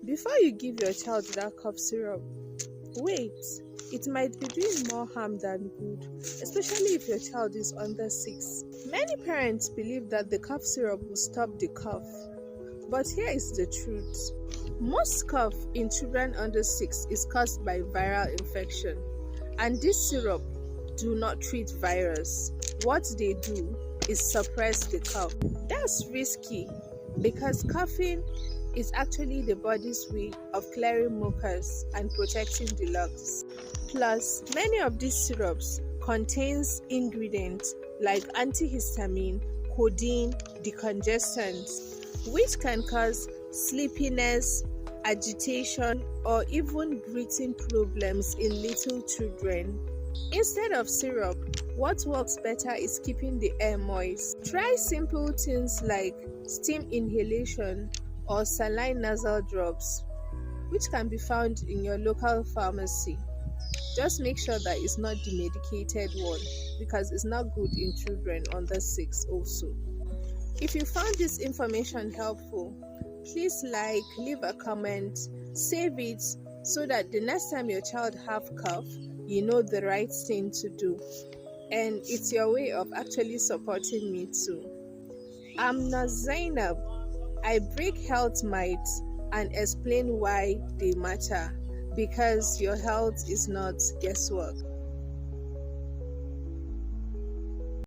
Before you give your child that cough syrup, wait. It might be doing more harm than good, especially if your child is under 6. Many parents believe that the cough syrup will stop the cough, but here is the truth. Most cough in children under 6 is caused by viral infection, and this syrup do not treat virus. What they do is suppress the cough. That's risky because coughing is actually the body's way of clearing mucus and protecting the lungs. Plus, many of these syrups contains ingredients like antihistamine, codeine, decongestants, which can cause sleepiness, agitation, or even breathing problems in little children. Instead of syrup, what works better is keeping the air moist. Try simple things like steam inhalation or saline nasal drops, which can be found in your local pharmacy. Just make sure that it's not the medicated one, because it's not good in children under 6 also. If you found this information helpful, please like, leave a comment, save it so that the next time your child have cough, you know the right thing to do. And it's your way of actually supporting me too. I'm Nurse Zainab. I break health myths and explain why they matter, because your health is not guesswork.